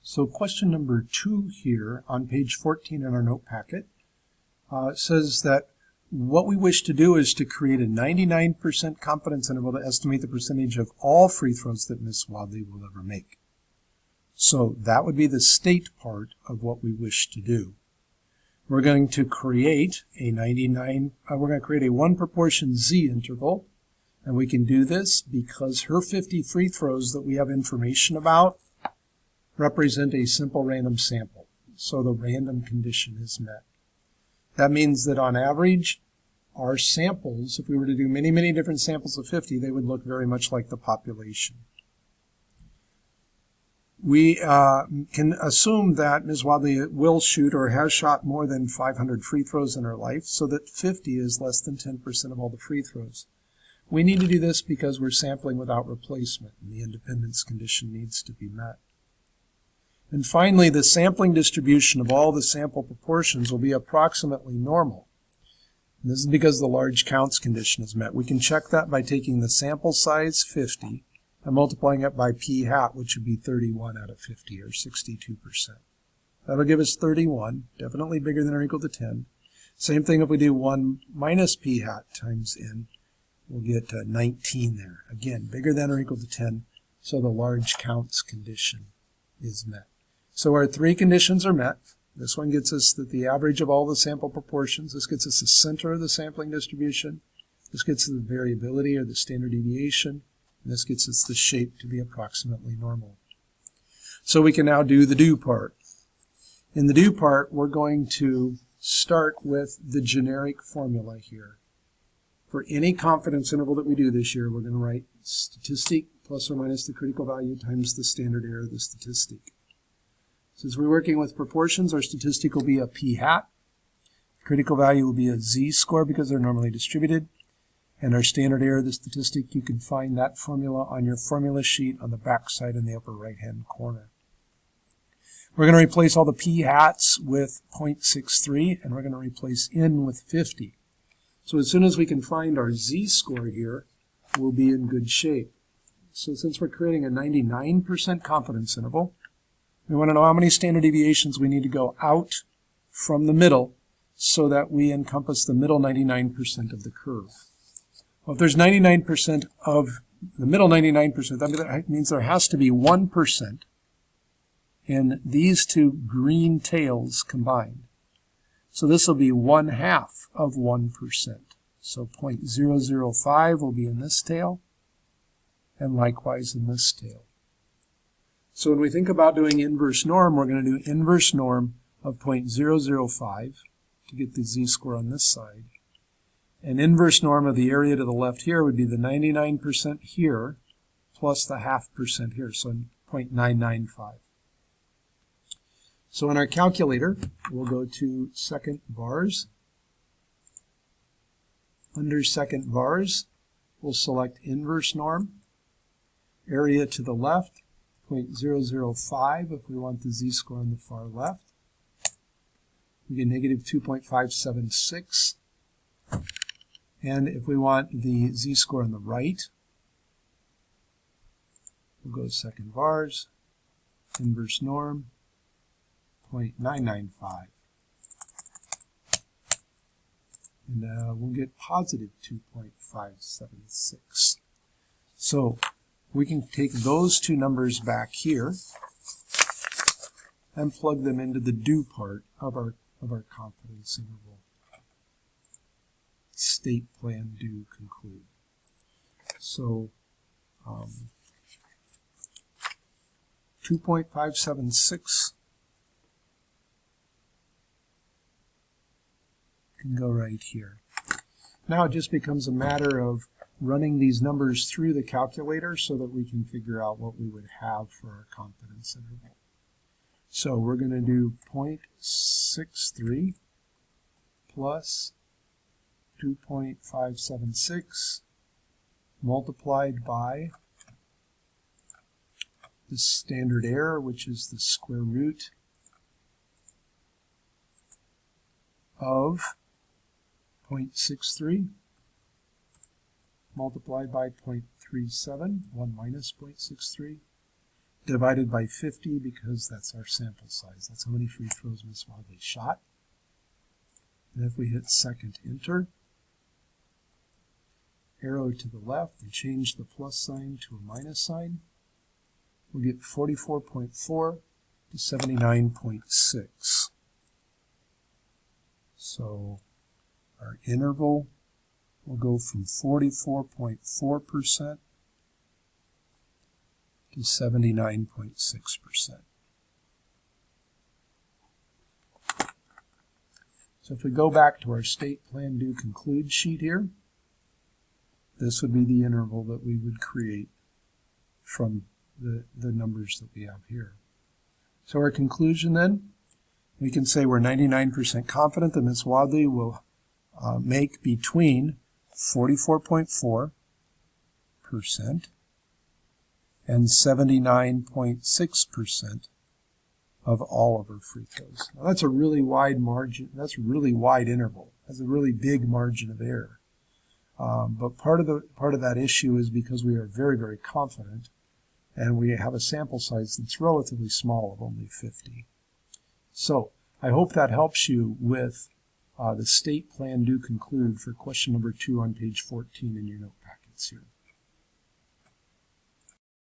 So question number 2 here on page 14 in our note packet says that what we wish to do is to create a 99% confidence interval to estimate the percentage of all free throws that Ms. Wadley will ever make. So that would be the state part of what we wish to do. We're going to create a one proportion Z interval, and we can do this because her 50 free throws that we have information about represent a simple random sample. So the random condition is met. That means that on average, our samples, if we were to do many, many different samples of 50, they would look very much like the population. We can assume that Ms. Wadley will shoot or has shot more than 500 free throws in her life, so that 50 is less than 10% of all the free throws. We need to do this because we're sampling without replacement, and the independence condition needs to be met. And finally, the sampling distribution of all the sample proportions will be approximately normal. And this is because the large counts condition is met. We can check that by taking the sample size 50 and multiplying it by p hat, which would be 31 out of 50, or 62%. That'll give us 31, definitely bigger than or equal to 10. Same thing if we do 1 minus p hat times n, we'll get 19 there. Again, bigger than or equal to 10, so the large counts condition is met. So our 3 conditions are met. This one gets us that the average of all the sample proportions. This gets us the center of the sampling distribution. This gets us the variability or the standard deviation. And this gets us the shape to be approximately normal. So we can now do the do part. In the do part, we're going to start with the generic formula here. For any confidence interval that we do this year, we're going to write statistic plus or minus the critical value times the standard error of the statistic. Since we're working with proportions, our statistic will be a p hat. Critical value will be a z-score because they're normally distributed. And our standard error of the statistic, you can find that formula on your formula sheet on the back side in the upper right-hand corner. We're going to replace all the p hats with 0.63, and we're going to replace n with 50. So as soon as we can find our z-score here, we'll be in good shape. So since we're creating a 99% confidence interval, we want to know how many standard deviations we need to go out from the middle so that we encompass the middle 99% of the curve. Well, if there's 99% of the middle 99%, that means there has to be 1% in these two green tails combined. So this will be 1/2 of 1%. So 0.005 will be in this tail, and likewise in this tail. So when we think about doing inverse norm, we're going to do inverse norm of 0.005 to get the z-score on this side. And inverse norm of the area to the left here would be the 99% here plus the 0.5% here, so 0.995. So in our calculator, we'll go to second vars. Under second vars, we'll select inverse norm. Area to the left, 0.005 if we want the z-score on the far left. We get negative 2.576. And if we want the z-score on the right, we'll go to second vars, inverse norm, 0.995. And we'll get positive 2.576. So we can take those two numbers back here and plug them into the do part of our confidence interval. State plan do conclude. So 2.576 can go right here. Now it just becomes a matter of running these numbers through the calculator so that we can figure out what we would have for our confidence interval. So we're going to do 0.63 plus 2.576 multiplied by the standard error, which is the square root of 0.63 multiplied by 0.37, 1 minus 0.63, divided by 50 because that's our sample size. That's how many free throws Miss Wadley shot. And if we hit second enter, arrow to the left and change the plus sign to a minus sign, we'll get 44.4 to 79.6. So our interval will go from 44.4% to 79.6%. So if we go back to our state plan do conclude sheet here, this would be the interval that we would create from the numbers that we have here. So our conclusion then, we can say we're 99% confident that Ms. Wadley will make between 44.4% and 79.6% of all of her free throws. Now that's a really wide margin. That's a really wide interval. That's a really big margin of error. But part of that issue is because we are very, very confident, and we have a sample size that's relatively small of only 50. So I hope that helps you with the state plan do conclude for question number 2 on page 14 in your note packets here.